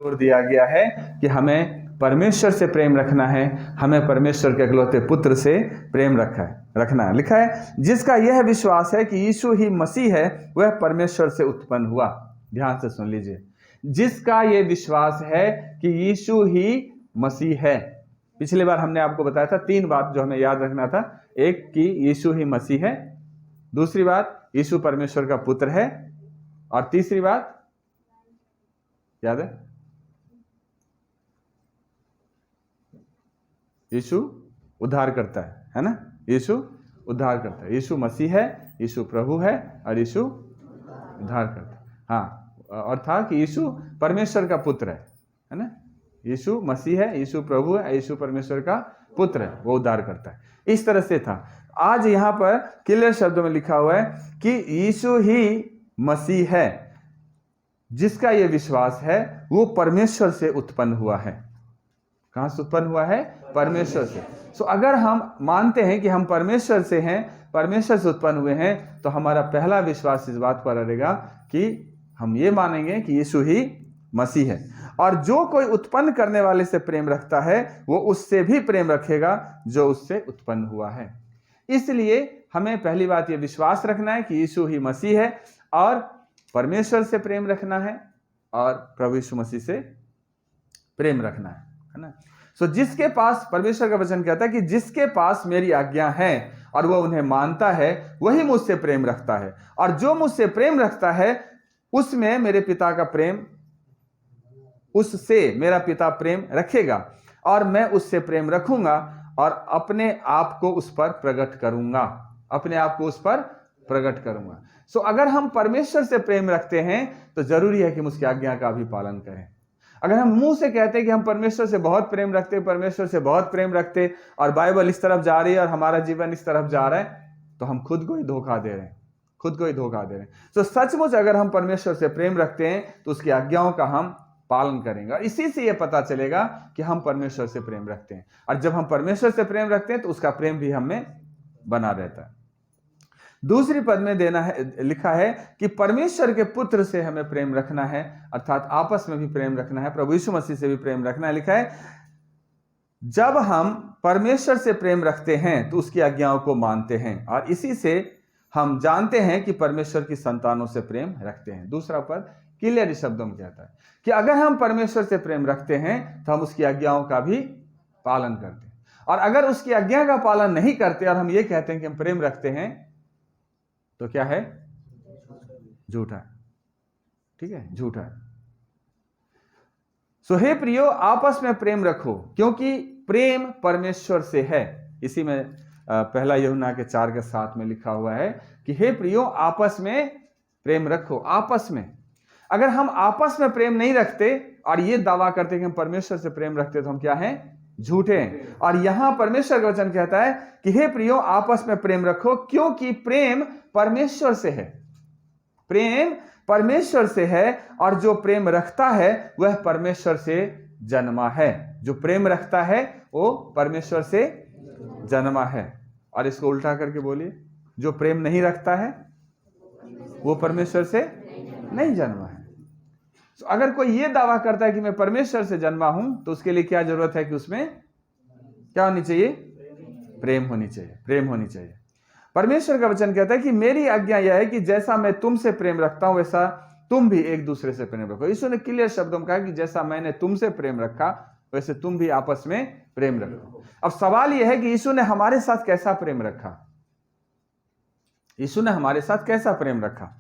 जोर दिया गया है कि हमें परमेश्वर से प्रेम रखना है, हमें परमेश्वर के इकलौते पुत्र से प्रेम रखना है। लिखा है, जिसका यह विश्वास है कि यीशु ही मसीह है, वह परमेश्वर से उत्पन्न हुआ। ध्यान से सुन लीजिए, जिसका यह विश्वास है कि यीशु ही मसीह है। पिछली बार हमने आपको बताया था 3 बात जो हमें याद रखना था। एक कि यीशु ही मसीह है, दूसरी बात यीशु परमेश्वर का पुत्र है, और तीसरी बात याद है, यीशु उद्धार करता है ना। यीशु उद्धार करता है, यीशु मसीह है, यीशु प्रभु है, और यीशु उद्धार करता है। हाँ, और था कि यीशु परमेश्वर का पुत्र है ना। यीशु मसीह है, यीशु प्रभु है, यीशु परमेश्वर का पुत्र है, वो उद्धार करता है। इस तरह से था। आज यहाँ पर क्लियर शब्दों में लिखा हुआ है कि यीशु ही मसीह है, जिसका ये विश्वास है वो परमेश्वर से उत्पन्न हुआ है। कहां से उत्पन्न हुआ है? परमेश्वर से। सो अगर हम मानते हैं कि हम परमेश्वर से हैं, परमेश्वर से उत्पन्न हुए हैं, तो हमारा पहला विश्वास इस बात पर रहेगा कि हम ये मानेंगे कि यीशु ही मसीह है। और जो कोई उत्पन्न करने वाले से प्रेम रखता है, वो उससे भी प्रेम रखेगा जो उससे उत्पन्न हुआ है। इसलिए हमें पहली बात ये विश्वास रखना है कि यीशु ही मसीह है, और परमेश्वर से प्रेम रखना है, और प्रभु यीशु मसीह से प्रेम रखना है ना। सो जिसके पास, परमेश्वर का वचन कहता है कि जिसके पास मेरी आज्ञा है और वह उन्हें मानता है, वही मुझसे प्रेम रखता है, और जो मुझसे प्रेम रखता है उसमें मेरे पिता का प्रेम, उससे मेरा पिता प्रेम रखेगा, और मैं उससे प्रेम रखूंगा और अपने आप को उस पर प्रकट करूंगा, अपने आप को उस पर प्रकट करूंगा। सो अगर हम परमेश्वर से प्रेम रखते हैं तो जरूरी है कि हम उसकी आज्ञा का भी पालन करें। अगर हम मुंह से कहते हैं कि हम परमेश्वर से बहुत प्रेम रखते, परमेश्वर से बहुत प्रेम रखते, और बाइबल इस तरफ जा रही है और हमारा जीवन इस तरफ जा रहा है, तो हम खुद को ही धोखा दे रहे हैं, खुद को ही धोखा दे रहे हैं। तो सचमुच अगर हम परमेश्वर से प्रेम रखते हैं तो उसकी आज्ञाओं का हम पालन करेंगे, और इसी से यह पता चलेगा कि हम परमेश्वर से प्रेम रखते हैं। और जब हम परमेश्वर से प्रेम रखते हैं तो उसका प्रेम भी हमें बना रहता है। दूसरी पद में देना है, लिखा है कि परमेश्वर के पुत्र से हमें प्रेम रखना है, अर्थात आपस में भी प्रेम रखना है, प्रभु यीशु मसीह से भी प्रेम रखना है। लिखा है, जब हम परमेश्वर से प्रेम रखते हैं तो उसकी आज्ञाओं को मानते हैं, और इसी से हम जानते हैं कि परमेश्वर की संतानों से प्रेम रखते हैं। दूसरा पद क्लियर शब्दों में कहता है कि अगर हम परमेश्वर से प्रेम रखते हैं तो हम उसकी आज्ञाओं का भी पालन करते हैं, और अगर उसकी आज्ञा का पालन नहीं करते और हम ये कहते हैं कि हम प्रेम रखते हैं, तो क्या है? झूठा है। ठीक है, झूठा है। सो हे प्रियो, आपस में प्रेम रखो, क्योंकि प्रेम परमेश्वर से है। इसी में पहला यूहन्ना के 4:7 में लिखा हुआ है कि हे प्रियो, आपस में प्रेम रखो। आपस में, अगर हम आपस में प्रेम नहीं रखते और ये दावा करते कि हम परमेश्वर से प्रेम रखते, तो हम क्या हैं? झूठे हैं। और यहां परमेश्वर का वचन कहता है कि हे प्रियो, आपस में प्रेम रखो, क्योंकि प्रेम परमेश्वर से है। प्रेम परमेश्वर से है, और जो प्रेम रखता है वह परमेश्वर से जन्मा है। जो प्रेम रखता है वो परमेश्वर से जन्मा है। और इसको उल्टा करके बोलिए, जो प्रेम नहीं रखता है वो परमेश्वर से नहीं जन्मा है। तो अगर कोई ये दावा करता है कि मैं परमेश्वर से जन्मा हूं, तो उसके लिए क्या जरूरत है कि उसमें क्या होनी चाहिए? प्रेम होनी चाहिए, प्रेम होनी चाहिए। परमेश्वर का वचन कहता है कि मेरी आज्ञा यह है कि जैसा मैं तुमसे प्रेम रखता हूं, वैसा तुम भी एक दूसरे से प्रेम रखो। यीशु ने क्लियर शब्दों में कहा कि जैसा मैंने तुमसे प्रेम रखा, वैसे तुम भी आपस में प्रेम रखो। अब सवाल यह है कि यीशु ने हमारे साथ कैसा प्रेम रखा? यीशु ने हमारे साथ कैसा प्रेम रखा?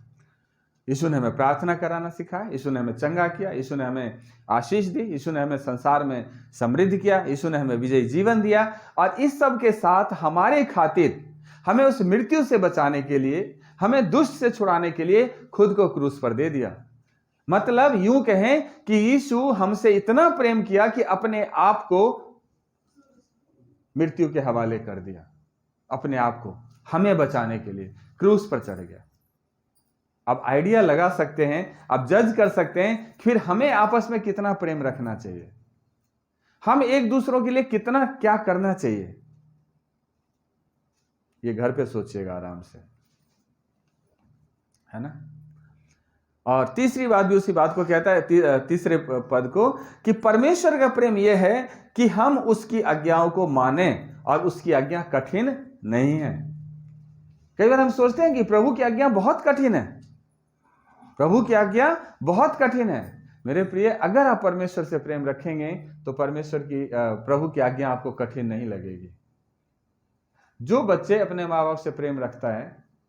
यीशु ने हमें प्रार्थना कराना सिखाया, यीशु ने हमें चंगा किया, यीशु ने हमें आशीष दी, यीशु ने हमें संसार में समृद्ध किया, यीशु ने हमें विजयी जीवन दिया, और इस सब के साथ हमारे खातिर, हमें उस मृत्यु से बचाने के लिए, हमें दुष्ट से छुड़ाने के लिए खुद को क्रूस पर दे दिया। मतलब यूं कहें कि यीशु हमसे इतना प्रेम किया कि अपने आप को मृत्यु के हवाले कर दिया, अपने आप को हमें बचाने के लिए क्रूस पर चढ़ गया। अब आइडिया लगा सकते हैं, अब जज कर सकते हैं, फिर हमें आपस में कितना प्रेम रखना चाहिए, हम एक दूसरों के लिए कितना क्या करना चाहिए। ये घर पे सोचिएगा आराम से, है ना। और तीसरी बात भी उसी बात को कहता है, तीसरे पद को, कि परमेश्वर का प्रेम यह है कि हम उसकी आज्ञाओं को माने और उसकी आज्ञा कठिन नहीं है। कई बार हम सोचते हैं कि प्रभु की आज्ञा बहुत कठिन है, प्रभु की आज्ञा बहुत कठिन है। मेरे प्रिय, अगर आप परमेश्वर से प्रेम रखेंगे तो प्रभु की आज्ञा आपको कठिन नहीं लगेगी। जो बच्चे अपने माँ बाप से प्रेम रखता है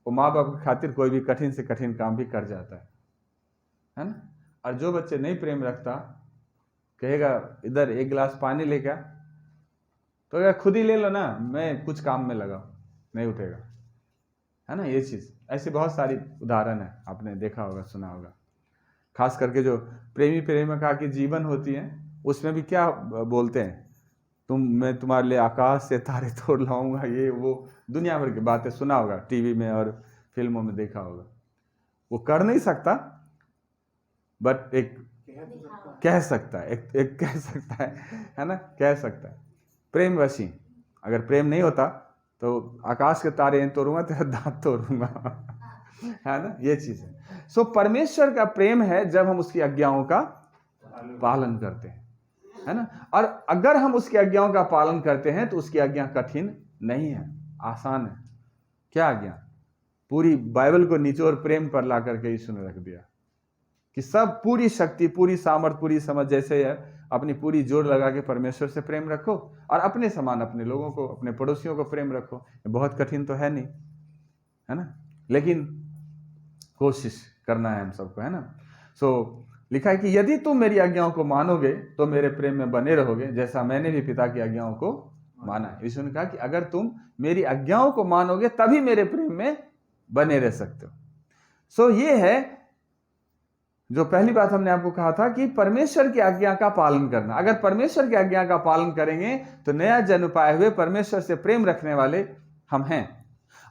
वो माँ बाप की खातिर कोई भी कठिन से कठिन काम भी कर जाता है ना। और जो बच्चे नहीं प्रेम रखता, कहेगा इधर एक गिलास पानी लेकर, तो कहेगा खुद ही ले लो ना, मैं कुछ काम में लगा, नहीं उठेगा, है ना। ये चीज, ऐसी बहुत सारी उदाहरण है, आपने देखा होगा, सुना होगा। खास करके जो प्रेमी प्रेमिका की जीवन होती है उसमें भी क्या बोलते हैं, मैं तुम्हारे लिए आकाश से तारे तोड़ लाऊंगा, ये वो दुनिया भर की बातें सुना होगा, टीवी में और फिल्मों में देखा होगा। वो कर नहीं सकता, बट एक कह सकता है, एक कह सकता है ना, कह सकता है। प्रेम वशी, अगर प्रेम नहीं होता तो आकाश के तारे तोड़ूंगा, तेरा दांत तोड़ूंगा, है ना। ये चीज है। सो परमेश्वर का प्रेम है जब हम उसकी आज्ञाओं का पालन करते हैं, है ना। और अगर हम उसकी आज्ञाओं का पालन करते हैं तो उसकी आज्ञा कठिन नहीं है, आसान है। क्या आज्ञा? पूरी बाइबल को निचोड़ प्रेम पर ला करके यीशु ने रख दिया कि सब पूरी शक्ति, पूरी सामर्थ, पूरी समझ जैसे है, अपनी पूरी जोर लगा के परमेश्वर से प्रेम रखो और अपने समान अपने लोगों को, अपने पड़ोसियों को प्रेम रखो। बहुत कठिन तो है नहीं, है ना, लेकिन कोशिश करना है हम सबको, है ना। सो लिखा है कि यदि तुम मेरी आज्ञाओं को मानोगे तो मेरे प्रेम में बने रहोगे, जैसा मैंने भी पिता की आज्ञाओं को माना है। यीशु ने कहा कि अगर तुम मेरी आज्ञाओं को मानोगे तभी मेरे प्रेम में बने रह सकते हो। सो ये है जो पहली बात हमने आपको कहा था कि परमेश्वर की आज्ञा का पालन करना। अगर परमेश्वर की आज्ञा का पालन करेंगे तो नया जन्म पाए हुए परमेश्वर से प्रेम रखने वाले हम हैं।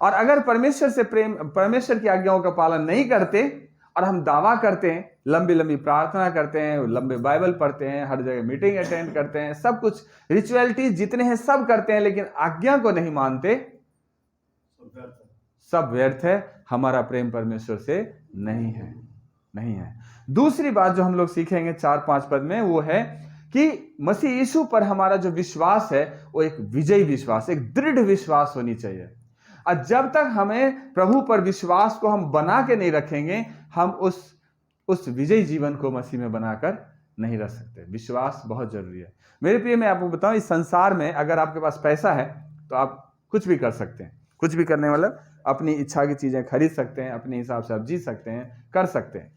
और अगर परमेश्वर की आज्ञाओं का पालन नहीं करते और हम दावा करते हैं, लंबी लंबी प्रार्थना करते हैं, लंबे बाइबल पढ़ते हैं, हर जगह मीटिंग अटेंड करते हैं, सब कुछ रिचुअलिटीज जितने हैं सब करते हैं, लेकिन आज्ञा को नहीं मानते, सब व्यर्थ है। हमारा प्रेम परमेश्वर से नहीं है। दूसरी बात जो हम लोग सीखेंगे 4-5 पद में, वो है कि मसीह यीशु पर हमारा जो विश्वास है वो एक विजयी विश्वास, एक दृढ़ विश्वास होनी चाहिए। और जब तक हमें प्रभु पर विश्वास को हम बना के नहीं रखेंगे, हम उस विजयी जीवन को मसीह में बनाकर नहीं रख सकते। विश्वास बहुत जरूरी है। मेरे प्रिय, मैं आपको बताऊं, इस संसार में अगर आपके पास पैसा है तो आप कुछ भी कर सकते हैं। कुछ भी करने मतलब अपनी इच्छा की चीजें खरीद सकते हैं, अपने हिसाब से आप जी सकते हैं, कर सकते हैं,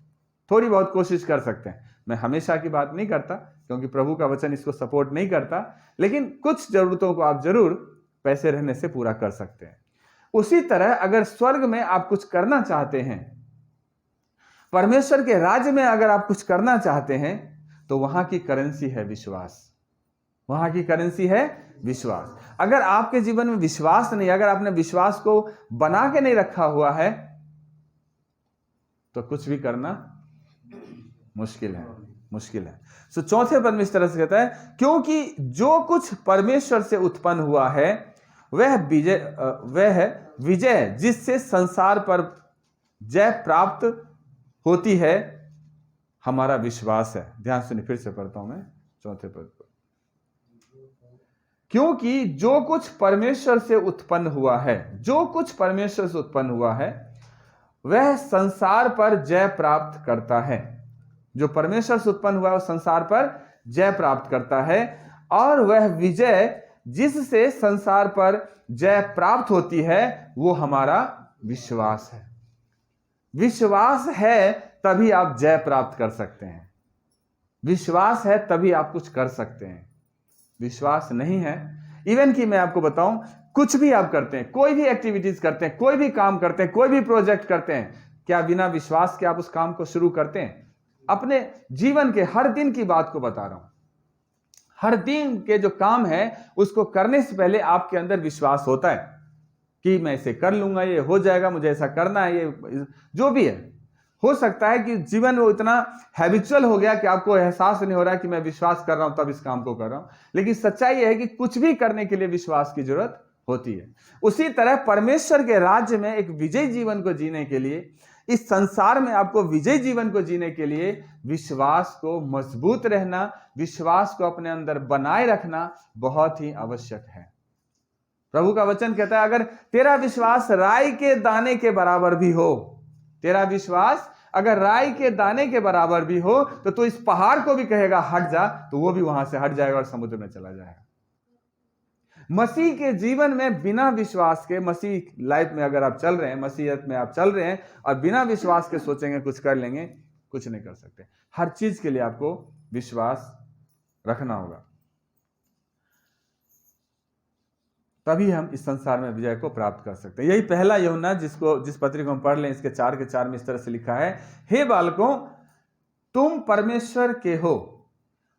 थोड़ी बहुत कोशिश कर सकते हैं। मैं हमेशा की बात नहीं करता क्योंकि प्रभु का वचन इसको सपोर्ट नहीं करता, लेकिन कुछ जरूरतों को आप जरूर पैसे रहने से पूरा कर सकते हैं। उसी तरह अगर स्वर्ग में आप कुछ करना चाहते हैं, परमेश्वर के राज्य में अगर आप कुछ करना चाहते हैं, तो वहां की करेंसी है विश्वास। वहां की करेंसी है विश्वास। अगर आपके जीवन में विश्वास नहीं, अगर आपने विश्वास को बना के नहीं रखा हुआ है, तो कुछ भी करना मुश्किल है। सो चौथे पद में इस तरह से कहता है, क्योंकि जो कुछ परमेश्वर से उत्पन्न हुआ है वह विजय जिससे संसार पर जय प्राप्त होती है, हमारा विश्वास है। ध्यान सुनिए, फिर से पढ़ता हूं मैं चौथे पद को। क्योंकि जो कुछ परमेश्वर से उत्पन्न हुआ है, जो कुछ परमेश्वर से उत्पन्न हुआ है वह संसार पर जय प्राप्त करता है। जो परमेश्वर से उत्पन्न हुआ है वह संसार पर जय प्राप्त करता है, और वह विजय जिससे संसार पर जय प्राप्त होती है वो हमारा विश्वास है। विश्वास है तभी आप जय प्राप्त कर सकते हैं। विश्वास है तभी आप कुछ कर सकते हैं। विश्वास नहीं है, इवन कि मैं आपको बताऊं, कुछ भी आप करते हैं, कोई भी एक्टिविटीज करते हैं, कोई भी काम करते हैं, कोई भी प्रोजेक्ट करते हैं, क्या बिना विश्वास के आप उस काम को शुरू करते हैं? अपने जीवन के हर दिन की बात को बता रहा हूं। हर दिन के जो काम है उसको करने से पहले आपके अंदर विश्वास होता है कि मैं इसे कर लूंगा, ये हो जाएगा, मुझे ऐसा करना है, ये जो भी है। हो सकता है कि जीवन वो इतना हैबिचुअल हो गया कि आपको एहसास नहीं हो रहा कि मैं विश्वास कर रहा हूं तब इस काम को कर रहा हूं, लेकिन सच्चाई यह है कि कुछ भी करने के लिए विश्वास की जरूरत होती है। उसी तरह परमेश्वर के राज्य में एक विजयी जीवन को जीने के लिए, इस संसार में आपको विजय जीवन को जीने के लिए विश्वास को मजबूत रहना, विश्वास को अपने अंदर बनाए रखना बहुत ही आवश्यक है। प्रभु का वचन कहता है, अगर तेरा विश्वास राई के दाने के बराबर भी हो, तेरा विश्वास अगर राई के दाने के बराबर भी हो, तो तू इस पहाड़ को भी कहेगा हट जा, तो वो भी वहां से हट जाएगा और समुद्र में चला जाएगा। मसीह के जीवन में बिना विश्वास के, मसीह लाइफ में अगर आप चल रहे हैं, मसीहत में आप चल रहे हैं और बिना विश्वास के सोचेंगे कुछ कर लेंगे, कुछ नहीं कर सकते। हर चीज के लिए आपको विश्वास रखना होगा, तभी हम इस संसार में विजय को प्राप्त कर सकते हैं। यही पहला यूहन्ना जिस पत्री को हम पढ़ लें, इसके 4 के 4 में इस तरह से लिखा है, हे बालकों, तुम परमेश्वर के हो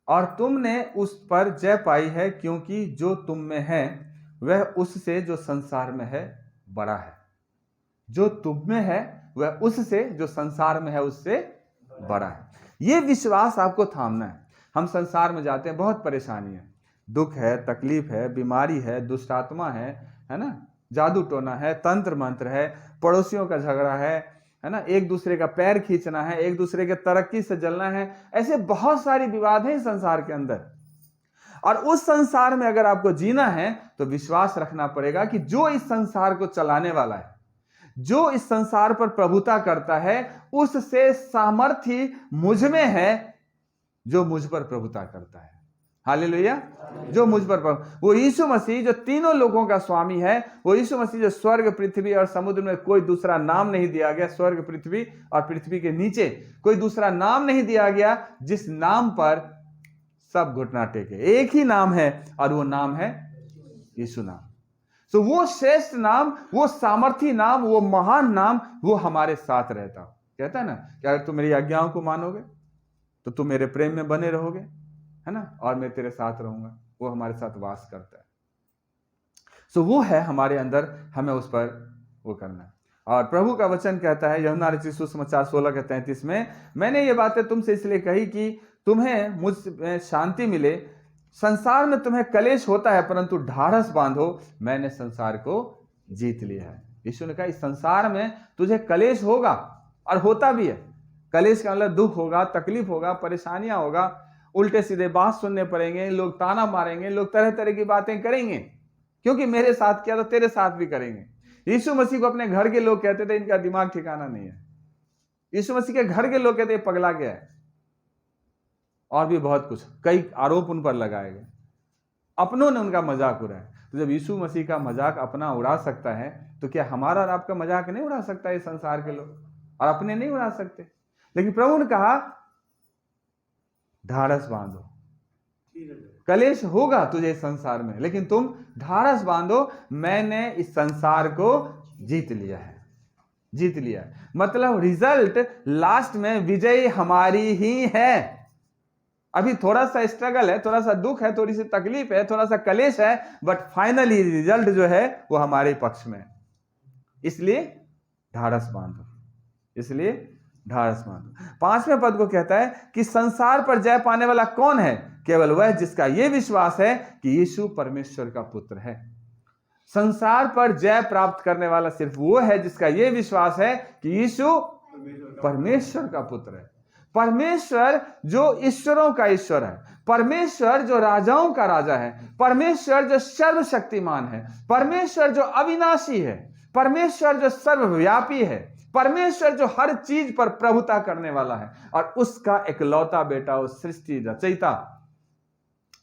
और तुमने उस पर जय पाई है, क्योंकि जो तुम में है वह उससे जो संसार में है बड़ा है। जो तुम में है वह उससे जो संसार में है उससे बड़ा है। यह विश्वास आपको थामना है। हम संसार में जाते हैं, बहुत परेशानी है, दुख है, तकलीफ है, बीमारी है, दुष्ट आत्मा है ना, जादू टोना है, तंत्र मंत्र है, पड़ोसियों का झगड़ा है ना, एक दूसरे का पैर खींचना है, एक दूसरे के तरक्की से जलना है, ऐसे बहुत सारी विवाद हैं संसार के अंदर। और उस संसार में अगर आपको जीना है तो विश्वास रखना पड़ेगा कि जो इस संसार को चलाने वाला है, जो इस संसार पर प्रभुता करता है, उससे सामर्थ्य मुझ में है जो मुझ पर प्रभुता करता है। हालेलुया। जो मुझ पर वो यीशु मसीह जो तीनों लोगों का स्वामी है, वो यीशु मसीह जो स्वर्ग, पृथ्वी और समुद्र में कोई दूसरा नाम नहीं दिया गया, स्वर्ग, पृथ्वी और पृथ्वी के नीचे कोई दूसरा नाम नहीं दिया गया जिस नाम पर सब घुटना टेके। एक ही नाम है और वो नाम है यीशु नाम। तो वो श्रेष्ठ नाम, वो सामर्थी नाम, वो महान नाम, वो हमारे साथ रहता। कहता है ना कि अगर तुम मेरी आज्ञाओं को मानोगे तो तुम मेरे प्रेम में बने रहोगे, है ना, और मैं तेरे साथ रहूंगा। वो हमारे साथ वास करता है। सो वो है हमारे अंदर, हमें उस पर वो करना है। और प्रभु का वचन कहता है यूहन्ना रचित सुसमाचार 16 के 33 में, मैंने ये बातें तुमसे इसलिए कही कि तुम्हें मुझ में शांति मिले। संसार में तुम्हें कलेश होता है, परंतु ढाढ़स बांधो, मैंने संसार को जीत लिया है। यीशु ने कहा इस संसार में तुझे कलेश होगा, और होता भी है। कलेश का मतलब दुख होगा, तकलीफ होगा, परेशानियां होगा, उल्टे सीधे बात सुनने पड़ेंगे, लोग ताना मारेंगे, लोग तरह तरह की बातें करेंगे, क्योंकि मेरे साथ किया तो तेरे साथ भी करेंगे। यीशु मसीह को अपने घर के लोग कहते थे इनका दिमाग ठिकाना नहीं है। यीशु मसीह के घर के लोग कहते पगला गया है, और भी बहुत कुछ, कई आरोप उन पर लगाए गए। अपनों ने उनका मजाक उड़ाया। तो जब यीशु मसीह का मजाक अपना उड़ा सकता है, तो क्या हमारा और आपका मजाक नहीं उड़ा सकता है संसार के लोग? और अपने नहीं उड़ा सकते। लेकिन प्रभु ने कहा ढाढ़स बांधो, कलेश होगा तुझे संसार में, लेकिन तुम ढाढ़स बांधो, मैंने इस संसार को जीत लिया है। जीत लिया है मतलब रिजल्ट लास्ट में विजय हमारी ही है। अभी थोड़ा सा स्ट्रगल है, थोड़ा सा दुख है, थोड़ी सी तकलीफ है, थोड़ा सा कलेश है, बट फाइनली रिजल्ट जो है वो हमारे पक्ष में। इसलिए ढाढ़स बांधो, इसलिए ढाढ़स बांधो। 5वें पद को कहता है कि संसार पर जय पाने वाला कौन है? केवल वह जिसका यह विश्वास है कि यीशु परमेश्वर का पुत्र है। संसार पर जय प्राप्त करने वाला सिर्फ वो है जिसका यह विश्वास है कि यीशु परमेश्वर का पुत्र है। परमेश्वर जो ईश्वरों का ईश्वर है, परमेश्वर जो राजाओं का राजा है, परमेश्वर जो सर्वशक्तिमान है, परमेश्वर जो अविनाशी है, परमेश्वर जो सर्वव्यापी है, परमेश्वर जो हर चीज पर प्रभुता करने वाला है, और उसका इकलौता बेटा, उस सृष्टि रचयिता,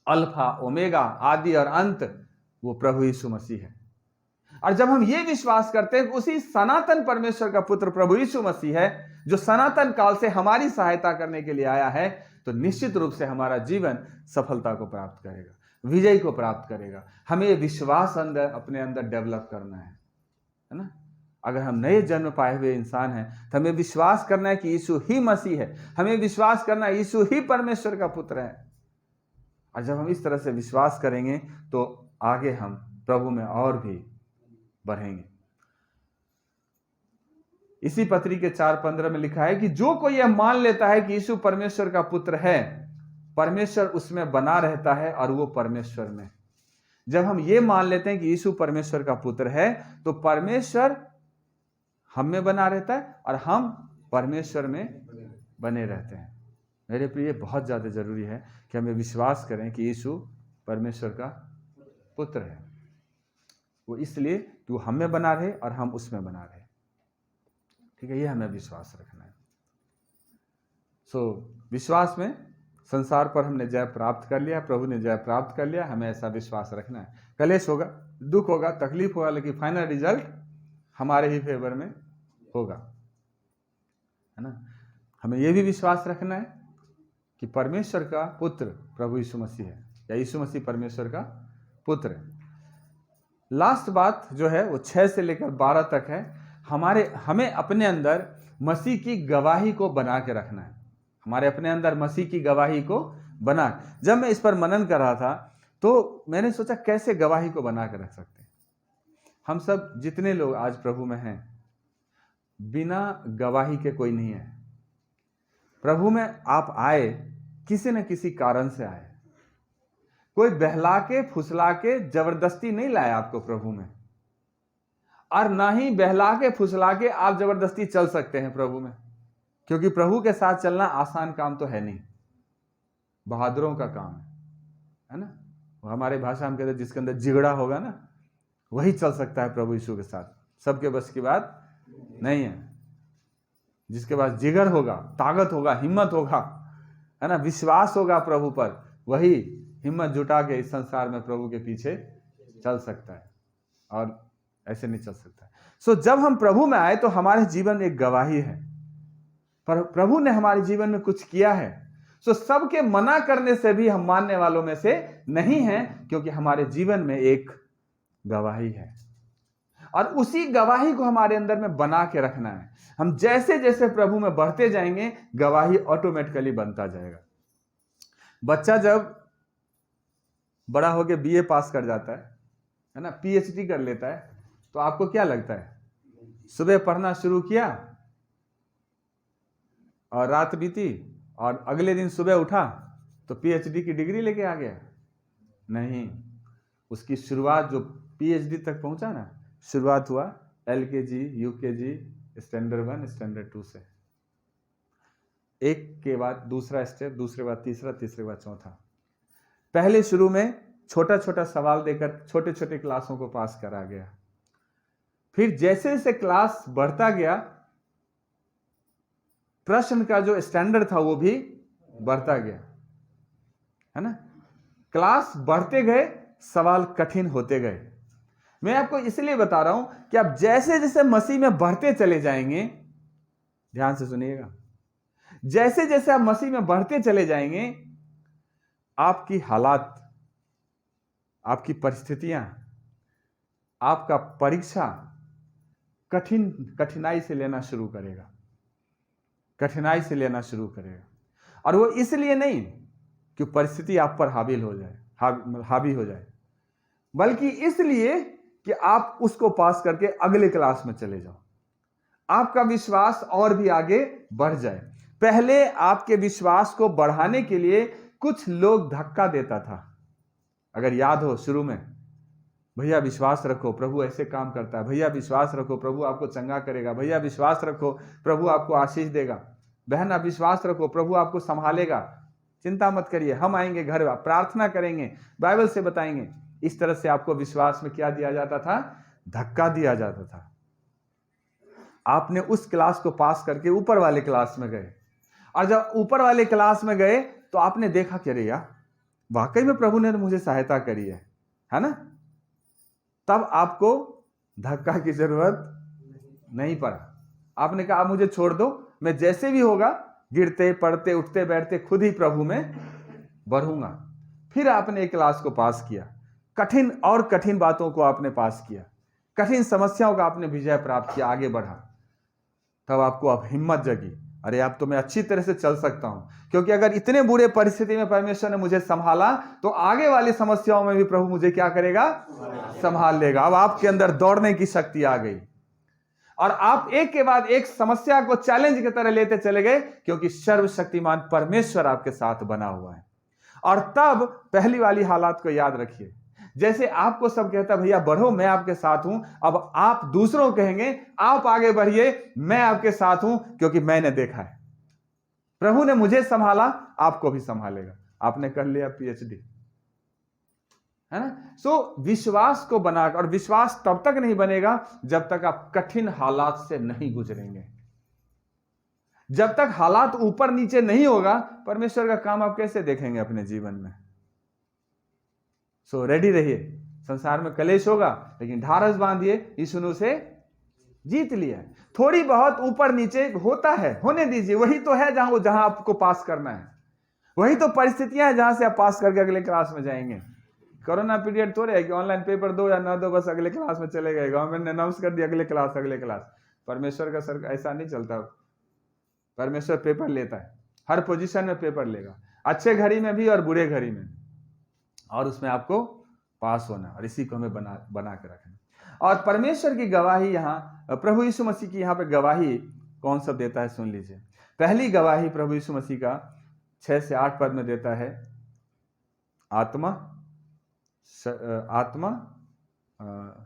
अल्फा ओमेगा, आदि और अंत, वो प्रभु यीशु मसीह है। और जब हम ये विश्वास करते हैं कि उसी सनातन परमेश्वर का पुत्र प्रभु यीशु मसीह है, जो सनातन काल से हमारी सहायता करने के लिए आया है, तो निश्चित रूप से हमारा जीवन सफलता को प्राप्त करेगा, विजय को प्राप्त करेगा। हमें विश्वास अपने अंदर डेवलप करना है ना। अगर हम नए जन्म पाए हुए इंसान हैं तो हमें विश्वास करना है कि यीशु ही मसीह है, हमें विश्वास करना है यीशु ही परमेश्वर का पुत्र है। और जब हम इस तरह से विश्वास करेंगे तो आगे हम प्रभु में और भी बढ़ेंगे। इसी पत्री के 4:15 में लिखा है कि जो कोई यह मान लेता है कि यीशु परमेश्वर का पुत्र है, परमेश्वर उसमें बना रहता है और वो परमेश्वर में। जब हम ये मान लेते हैं कि यीशु परमेश्वर का पुत्र है, तो परमेश्वर हम में बना रहता है और हम परमेश्वर में बने रहते हैं। मेरे प्रिय, बहुत ज़्यादा जरूरी है कि हमें विश्वास करें कि यीशु परमेश्वर का पुत्र है। वो इसलिए कि वो हम में बना रहे और हम उसमें बना रहे। ठीक है, ये हमें विश्वास रखना है। विश्वास में संसार पर हमने जय प्राप्त कर लिया, प्रभु ने जय प्राप्त कर लिया, हमें ऐसा विश्वास रखना है। कलेश होगा, दुख होगा, तकलीफ होगा, लेकिन फाइनल रिजल्ट हमारे ही फेवर में होगा, है ना। हमें यह भी विश्वास रखना है कि परमेश्वर का पुत्र प्रभु यीशु मसीह है, या यीशु मसीह परमेश्वर का पुत्र है। लास्ट बात जो है वो 6 से लेकर 12 तक है। हमें अपने अंदर मसीह की गवाही को बना के रखना है। हमारे अपने अंदर मसीह की गवाही को बना, जब मैं इस पर मनन कर रहा था तो मैंने सोचा कैसे गवाही को बना कर रख सकते हैं। हम सब जितने लोग आज प्रभु में हैं, बिना गवाही के कोई नहीं है। प्रभु में आप आए किसी न किसी कारण से आए। कोई बहला के फुसला के जबरदस्ती नहीं लाया आपको प्रभु में, और ना ही बहला के फुसला के आप जबरदस्ती चल सकते हैं प्रभु में, क्योंकि प्रभु के साथ चलना आसान काम तो है नहीं, बहादुरों का काम है ना। हमारे भाषा में कहते हैं जिसके अंदर जिगड़ा होगा ना, वही चल सकता है प्रभु यीशु के साथ। सबके बस की बात नहीं है। जिसके पास जिगर होगा, ताकत होगा, हिम्मत होगा, है ना, विश्वास होगा प्रभु पर, वही हिम्मत जुटा के इस संसार में प्रभु के पीछे चल सकता है, और ऐसे नहीं चल सकता है। जब हम प्रभु में आए तो हमारे जीवन में एक गवाही है, पर प्रभु ने हमारे जीवन में कुछ किया है। सबके मना करने से भी हम मानने वालों में से नहीं हैं, क्योंकि हमारे जीवन में एक गवाही है, और उसी गवाही को हमारे अंदर में बना के रखना है। हम जैसे जैसे प्रभु में बढ़ते जाएंगे, गवाही ऑटोमेटिकली बनता जाएगा। बच्चा जब बड़ा होके बीए पास कर जाता है ना, पीएचडी कर लेता है, तो आपको क्या लगता है? सुबह पढ़ना शुरू किया और रात बीती और अगले दिन सुबह उठा तो पीएचडी की डिग्री लेके आ गया? नहीं, उसकी शुरुआत जो पीएचडी तक पहुंचा ना, शुरुआत हुआ एलकेजी, यूकेजी, स्टैंडर्ड 1, स्टैंडर्ड 2 से। एक के बाद दूसरा स्टेप, दूसरे बाद तीसरा, तीसरे बाद चौथा। पहले शुरू में छोटा छोटा सवाल देकर छोटे छोटे क्लासों को पास करा गया। फिर जैसे जैसे क्लास बढ़ता गया, प्रश्न का जो स्टैंडर्ड था वो भी बढ़ता गया, है ना। क्लास बढ़ते गए, सवाल कठिन होते गए। मैं आपको इसलिए बता रहा हूं कि आप जैसे जैसे मसीह में बढ़ते चले जाएंगे, ध्यान से सुनिएगा, जैसे जैसे आप मसीह में बढ़ते चले जाएंगे, आपकी हालात, आपकी परिस्थितियां, आपका परीक्षा कठिनाई से लेना शुरू करेगा, कठिनाई से लेना शुरू करेगा। और वो इसलिए नहीं कि परिस्थिति आप पर हावी हो जाए, बल्कि इसलिए कि आप उसको पास करके अगले क्लास में चले जाओ, आपका विश्वास और भी आगे बढ़ जाए। पहले आपके विश्वास को बढ़ाने के लिए कुछ लोग धक्का देता था। अगर याद हो, शुरू में, भैया विश्वास रखो, प्रभु ऐसे काम करता है, भैया विश्वास रखो, प्रभु आपको चंगा करेगा, भैया विश्वास रखो, प्रभु आपको आशीष देगा, बहन आप विश्वास रखो, प्रभु आपको संभालेगा, चिंता मत करिए, हम आएंगे घर, प्रार्थना करेंगे, बाइबल से बताएंगे। इस तरह से आपको विश्वास में क्या दिया जाता था? धक्का दिया जाता था। आपने उस क्लास को पास करके ऊपर वाले क्लास में गए, और जब ऊपर वाले क्लास में गए तो आपने देखा कि अरे यार, वाकई में प्रभु ने मुझे सहायता करी है ना। तब आपको धक्का की जरूरत नहीं पड़ा। आपने कहा आप मुझे छोड़ दो, मैं जैसे भी होगा, गिरते पड़ते उठते बैठते खुद ही प्रभु में बढ़ूंगा। फिर आपने एक क्लास को पास किया, कठिन और कठिन बातों को आपने पास किया, कठिन समस्याओं का आपने विजय प्राप्त किया, आगे बढ़ा। तब आपको अब हिम्मत जगी, अरे अब तो मैं अच्छी तरह से चल सकता हूं, क्योंकि अगर इतने बुरे परिस्थिति में परमेश्वर ने मुझे संभाला तो आगे वाली समस्याओं में भी प्रभु मुझे क्या करेगा? संभाल लेगा। अब आपके अंदर दौड़ने की शक्ति आ गई, और आप एक के बाद एक समस्या को चैलेंज की तरह लेते चले गए, क्योंकि सर्वशक्तिमान परमेश्वर आपके साथ बना हुआ है। और तब पहली वाली हालात को याद रखिए, जैसे आपको सब कहता भैया बढ़ो, मैं आपके साथ हूं, अब आप दूसरों कहेंगे आप आगे बढ़िए, मैं आपके साथ हूं, क्योंकि मैंने देखा है, प्रभु ने मुझे संभाला, आपको भी संभालेगा। आपने कर लिया पीएचडी, है ना। सो विश्वास को बनाकर, और विश्वास तब तक नहीं बनेगा जब तक आप कठिन हालात से नहीं गुजरेंगे। जब तक हालात ऊपर नीचे नहीं होगा, परमेश्वर का काम आप कैसे देखेंगे अपने जीवन में। सो रेडी रहिए, संसार में कलेश होगा, लेकिन ढारस बांधिए, यीशु ने उसे जीत लिया है। थोड़ी बहुत ऊपर नीचे होता है, होने दीजिए, वही तो है जहां आपको पास करना है, वही तो परिस्थितियां हैं जहां से आप पास करके अगले क्लास में जाएंगे। कोरोना पीरियड थोड़े है कि ऑनलाइन पेपर दो या ना दो, बस अगले क्लास में चले गए, गवर्नमेंट ने अनाउंस कर दिया अगले क्लास अगले क्लास। परमेश्वर का सर ऐसा नहीं चलता। परमेश्वर पेपर लेता है, हर पोजीशन में पेपर लेगा, अच्छे घड़ी में भी और बुरे घड़ी में, और उसमें आपको पास होना, और इसी को हमें बना के रखना। और परमेश्वर की गवाही यहाँ, प्रभु यीशु मसीह की यहाँ पे गवाही कौन सा देता है, सुन लीजिए। पहली गवाही प्रभु यीशु मसीह का 6 से 8 पद में देता है, आत्मा,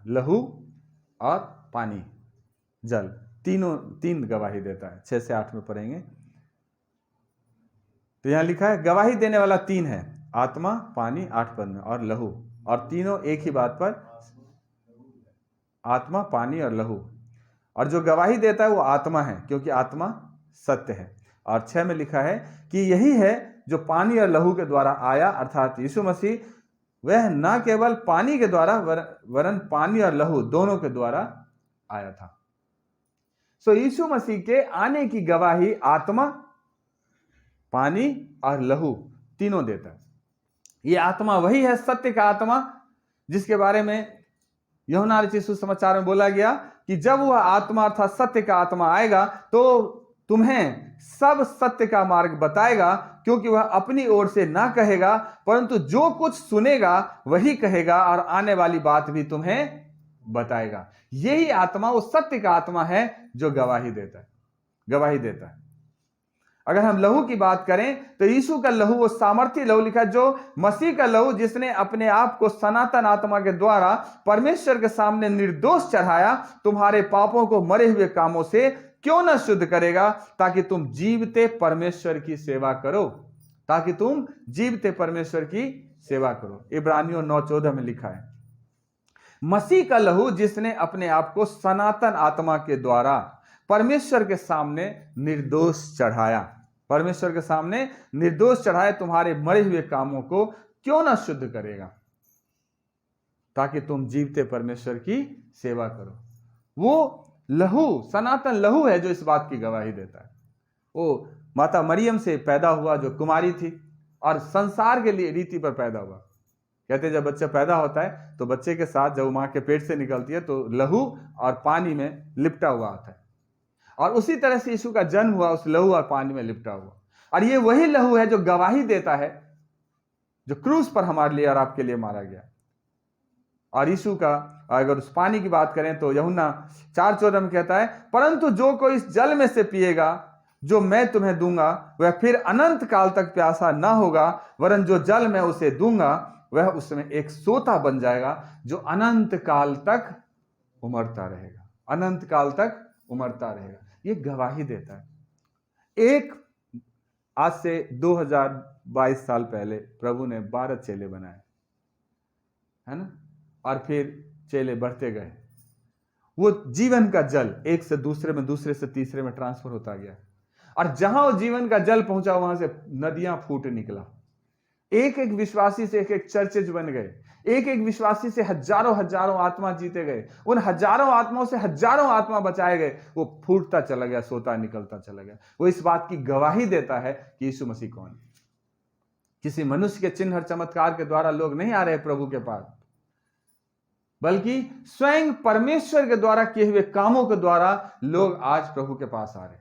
लहू और पानी, जल, तीन गवाही देता है। 6 से 8 में पढ़ेंगे तो यहां लिखा है गवाही देने वाला 3 है, आत्मा, पानी 8 पद में, और लहू, और तीनों एक ही बात पर, आत्मा, पानी और लहू। और जो गवाही देता है वो आत्मा है, क्योंकि आत्मा सत्य है। और 6 में लिखा है कि यही है जो पानी और लहू के द्वारा आया, अर्थात यीशु मसीह, वह न केवल पानी के द्वारा वरन पानी और लहू दोनों के द्वारा आया था। सो यीशु मसीह के आने की गवाही आत्मा, पानी और लहू तीनों देता है। ये आत्मा वही है, सत्य का आत्मा, जिसके बारे में यूहन्ना रचित सुसमाचार में बोला गया कि जब वह आत्मा अर्थात सत्य का आत्मा आएगा तो तुम्हें सब सत्य का मार्ग बताएगा, क्योंकि वह अपनी ओर से ना कहेगा, परंतु जो कुछ सुनेगा वही कहेगा, और आने वाली बात भी तुम्हें बताएगा। यही आत्मा वो सत्य का आत्मा है जो गवाही देता है। अगर हम लहू की बात करें तो यीशु का लहू वो सामर्थ्य लहू लिखा, जो मसीह का लहू, जिसने अपने आप को सनातन आत्मा के द्वारा परमेश्वर के सामने निर्दोष चढ़ाया, तुम्हारे पापों को मरे हुए कामों से क्यों न शुद्ध करेगा, ताकि तुम जीवते परमेश्वर की सेवा करो। इब्रानियों 9:14 में लिखा है, मसीह का लहू जिसने अपने आप को सनातन आत्मा के द्वारा परमेश्वर के सामने निर्दोष चढ़ाया, तुम्हारे मरे हुए कामों को क्यों ना शुद्ध करेगा, ताकि तुम जीवते परमेश्वर की सेवा करो। वो लहू सनातन लहू है जो इस बात की गवाही देता है। वो माता मरियम से पैदा हुआ, जो कुमारी थी और संसार के लिए रीति पर पैदा हुआ। कहते हैं जब बच्चा पैदा होता है तो बच्चे के साथ जब माँ के पेट से निकलती है तो लहू और पानी में लिपटा हुआ आता है, और उसी तरह से यीशु का जन्म हुआ उस लहू और पानी में लिपटा हुआ। और ये वही लहू है जो गवाही देता है, जो क्रूस पर हमारे लिए और आपके लिए मारा गया। और यीशु का अगर उस पानी की बात करें तो यूहन्ना 4:14 में कहता है, परंतु जो कोई इस जल में से पिएगा जो मैं तुम्हें दूंगा, वह फिर अनंत काल तक प्यासा ना होगा, वरन जो जल मैं उसे दूंगा वह उसमें एक सोता बन जाएगा जो अनंत काल तक उमड़ता रहेगा। ये गवाही देता है। एक आज से 2022 साल पहले प्रभु ने 12 चेले बनाए, है ना, और फिर चेले बढ़ते गए। वो जीवन का जल एक से दूसरे में, दूसरे से तीसरे में ट्रांसफर होता गया, और जहां वो जीवन का जल पहुंचा वहां से नदियां फूट निकला। एक एक विश्वासी से एक एक चर्चेज बन गए, एक एक विश्वासी से हजारों आत्मा जीते गए, उन हजारों आत्माओं से हजारों आत्मा बचाए गए। वो फूटता चला गया, सोता निकलता चला गया। वो इस बात की गवाही देता है कि यीशु मसीह कौन है। किसी मनुष्य के चिन्ह और चमत्कार के द्वारा लोग नहीं आ रहे प्रभु के पास, बल्कि स्वयं परमेश्वर के द्वारा किए हुए कामों के द्वारा लोग आज प्रभु के पास आ रहे हैं।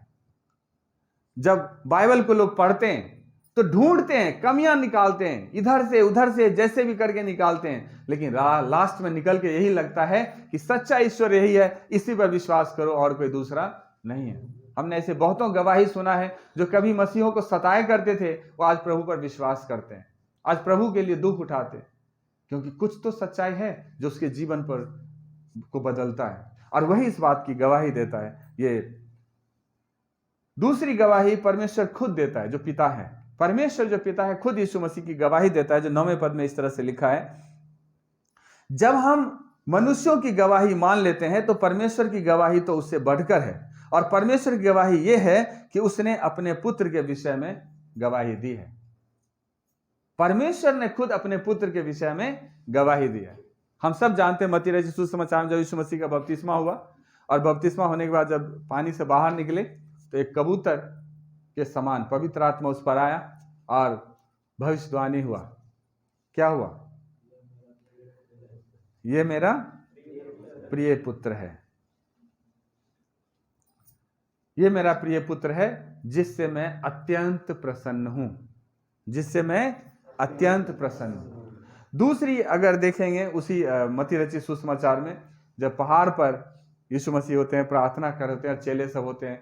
जब बाइबल को लोग पढ़ते हैं तो ढूंढते हैं, कमियां निकालते हैं, इधर से उधर से जैसे भी करके निकालते हैं, लेकिन लास्ट में निकल के यही लगता है कि सच्चा ईश्वर यही है, इसी पर विश्वास करो और कोई दूसरा नहीं है। हमने ऐसे बहुतों गवाही सुना है जो कभी मसीहों को सताया करते थे, वो आज प्रभु पर विश्वास करते हैं, आज प्रभु के लिए दुख उठाते हैं, क्योंकि कुछ तो सच्चाई है जो उसके जीवन पर को बदलता है, और वही इस बात की गवाही देता है। ये दूसरी गवाही परमेश्वर खुद देता है, जो पिता है। परमेश्वर जो पिता है खुद यीशु मसीह की गवाही देता है, जो 9वें पद में इस तरह से लिखा है, जब हम मनुष्यों की गवाही मान लेते हैं तो परमेश्वर की गवाही तो उससे बढ़कर है, और परमेश्वर की गवाही यह है कि उसने अपने पुत्र के विषय में गवाही दी है। परमेश्वर ने खुद अपने पुत्र के विषय में गवाही दी है। हम सब जानते हैं मत्ती रचित सुसमाचार में जब यीशु मसीह का बपतिस्मा हुआ, और बपतिस्मा होने के बाद जब पानी से बाहर निकले तो एक कबूतर के समान पवित्र आत्मा उस पर आया और भविष्यवाणी हुआ। क्या हुआ? ये मेरा प्रिय पुत्र है, ये मेरा प्रिय पुत्र है जिससे मैं अत्यंत प्रसन्न हूं, जिससे मैं अत्यंत प्रसन्न हूं। दूसरी अगर देखेंगे उसी मत्ती रचित सुसमाचार में, जब पहाड़ पर यीशु मसीह होते हैं, प्रार्थना कर होते हैं, चेले सब होते हैं,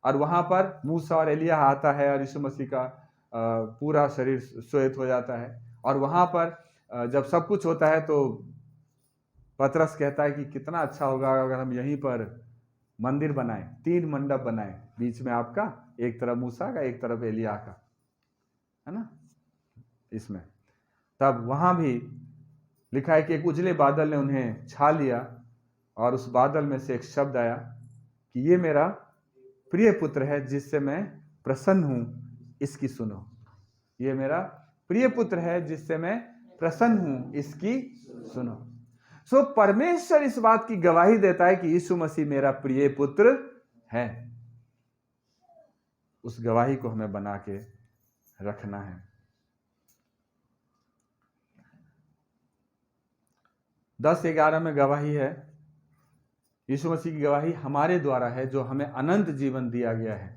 और वहां पर मूसा और एलिया आता है और यीशु मसीह का पूरा शरीर श्वेत हो जाता है। और वहां पर जब सब कुछ होता है तो पतरस कहता है कि कितना अच्छा होगा अगर हम यहीं पर मंदिर बनाएं, 3 मंडप बनाएं, बीच में आपका, एक तरफ मूसा का, एक तरफ एलिया का, है ना। इसमें तब वहां भी लिखा है कि एक उजले बादल ने उन्हें छा लिया, और उस बादल में से एक शब्द आया कि ये मेरा प्रिय पुत्र है जिससे मैं प्रसन्न हूं, इसकी सुनो। ये मेरा प्रिय पुत्र है जिससे मैं प्रसन्न हूं, इसकी सुनो। सो परमेश्वर इस बात की गवाही देता है कि यीशु मसीह मेरा प्रिय पुत्र है। उस गवाही को हमें बना के रखना है। 10:11 में गवाही है, यीशु मसीह की गवाही हमारे द्वारा है जो हमें अनंत जीवन दिया गया है।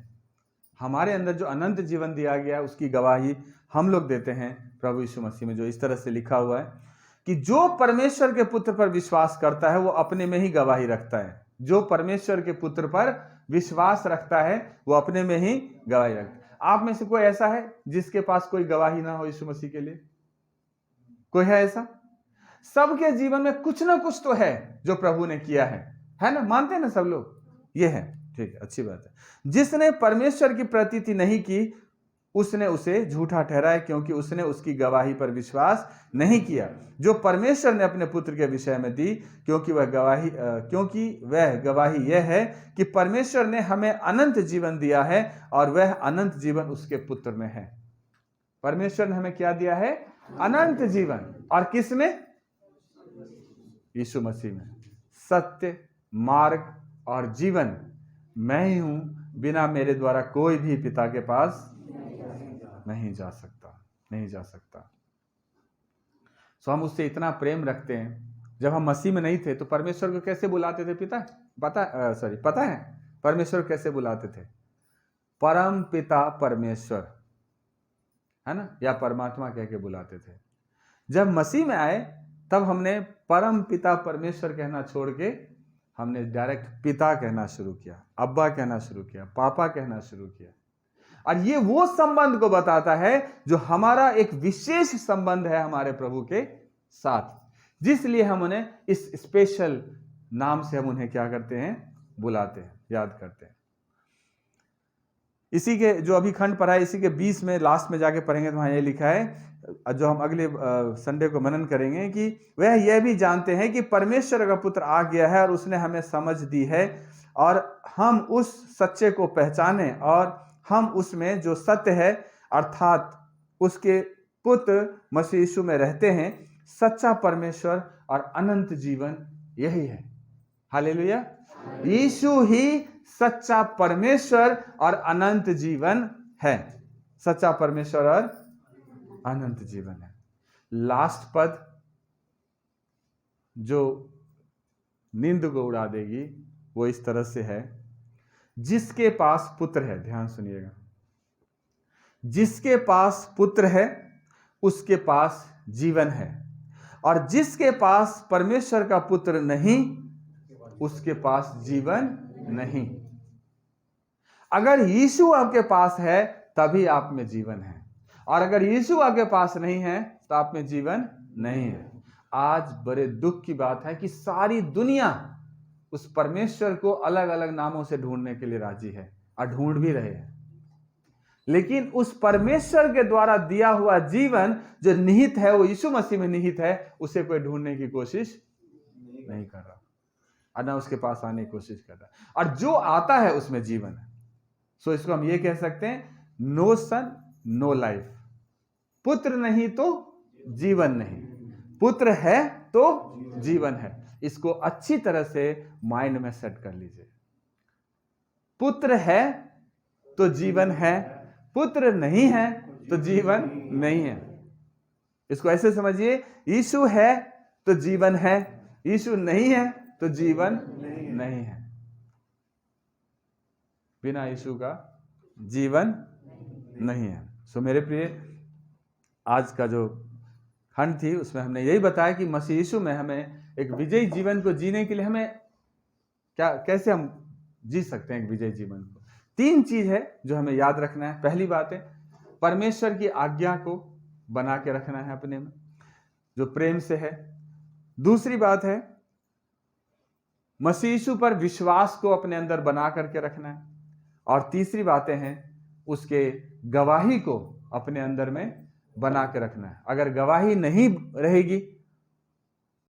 हमारे अंदर जो अनंत जीवन दिया गया है उसकी गवाही हम लोग देते हैं प्रभु यीशु मसीह में, जो इस तरह से लिखा हुआ है कि जो परमेश्वर के पुत्र पर विश्वास करता है वो अपने में ही गवाही रखता है। जो परमेश्वर के पुत्र पर विश्वास रखता है वो अपने में ही गवाही रखता है। आप में से कोई ऐसा है जिसके पास कोई गवाही ना हो यीशु मसीह के लिए? कोई है ऐसा? सबके जीवन में कुछ ना कुछ तो है जो प्रभु ने किया है ना? मानते हैं ना सब लोग? ये है, ठीक है, अच्छी बात है। जिसने परमेश्वर की प्रतीति नहीं की उसने उसे झूठा ठहराया, क्योंकि उसने उसकी गवाही पर विश्वास नहीं किया जो परमेश्वर ने अपने पुत्र के विषय में दी, क्योंकि वह गवाही यह है कि परमेश्वर ने हमें अनंत जीवन दिया है और वह अनंत जीवन उसके पुत्र में है। परमेश्वर ने हमें क्या दिया है? अनंत जीवन। और किस में? यीशु मसीह में। सत्य, मार्ग और जीवन मैं ही हूं, बिना मेरे द्वारा कोई भी पिता के पास नहीं जा सकता। सो हम उससे इतना प्रेम रखते हैं। जब हम मसीह में नहीं थे तो परमेश्वर को कैसे बुलाते थे? पता है परमेश्वर कैसे बुलाते थे? परम पिता परमेश्वर, है ना, या परमात्मा कह के बुलाते थे। जब मसीह में आए तब हमने परम पिता परमेश्वर कहना छोड़ के हमने डायरेक्ट पिता कहना शुरू किया, अब्बा कहना शुरू किया, पापा कहना शुरू किया। और ये वो संबंध को बताता है जो हमारा एक विशेष संबंध है हमारे प्रभु के साथ, जिसलिए हम उन्हें इस स्पेशल नाम से हम उन्हें क्या करते हैं? बुलाते हैं, याद करते हैं। इसी के जो अभी खंड पढ़ा है, इसी के 20 में लास्ट में जाके पढ़ेंगे तो वहां ये लिखा है, जो हम अगले संडे को मनन करेंगे, कि वह यह भी जानते हैं कि परमेश्वर का पुत्र आ गया है और उसने हमें समझ दी है, और हम उस सच्चे को पहचाने और हम उसमें जो सत्य है अर्थात उसके पुत्र मसीह यीशु में रहते हैं। सच्चा परमेश्वर और अनंत जीवन यही है। हालेलुया। यीशु ही सच्चा परमेश्वर और अनंत जीवन है। सच्चा परमेश्वर और अनंत जीवन है। लास्ट पद जो नींद को उड़ा देगी वो इस तरह से है, जिसके पास पुत्र है, ध्यान सुनिएगा, जिसके पास पुत्र है उसके पास जीवन है, और जिसके पास परमेश्वर का पुत्र नहीं उसके पास जीवन नहीं। अगर यीशु आपके पास है तभी आप में जीवन है, और अगर यीशु आपके पास नहीं है तो आप में जीवन नहीं है। आज बड़े दुख की बात है कि सारी दुनिया उस परमेश्वर को अलग अलग नामों से ढूंढने के लिए राजी है और ढूंढ भी रहे हैं, लेकिन उस परमेश्वर के द्वारा दिया हुआ जीवन जो निहित है, वो यीशु मसीह में निहित है, उसे कोई ढूंढने की कोशिश नहीं कर रहा और ना उसके पास आने की कोशिश कर रहा, और जो आता है उसमें जीवन है। सो इसको हम ये कह सकते हैं, नो सन नो लाइफ। पुत्र नहीं तो जीवन नहीं, पुत्र है तो जीवन है। इसको अच्छी तरह से माइंड में सेट कर लीजिए। पुत्र है तो जीवन है, पुत्र नहीं है तो जीवन नहीं है। इसको ऐसे समझिए, यीशु है तो जीवन है, यीशु नहीं है तो जीवन नहीं है। बिना यीशु का जीवन नहीं है। सो मेरे प्रिय, आज का जो खंड थी उसमें हमने यही बताया कि मसीह यीशु में हमें एक विजयी जीवन को जीने के लिए हमें कैसे हम जी सकते हैं एक विजयी जीवन को। 3 चीज है जो हमें याद रखना है। पहली बात है, परमेश्वर की आज्ञा को बना के रखना है अपने में, जो प्रेम से है। दूसरी बात है, मसीह यीशु पर विश्वास को अपने अंदर बना करके रखना है। और तीसरी बातें हैं, उसके गवाही को अपने अंदर में बना के रखना है। अगर गवाही नहीं रहेगी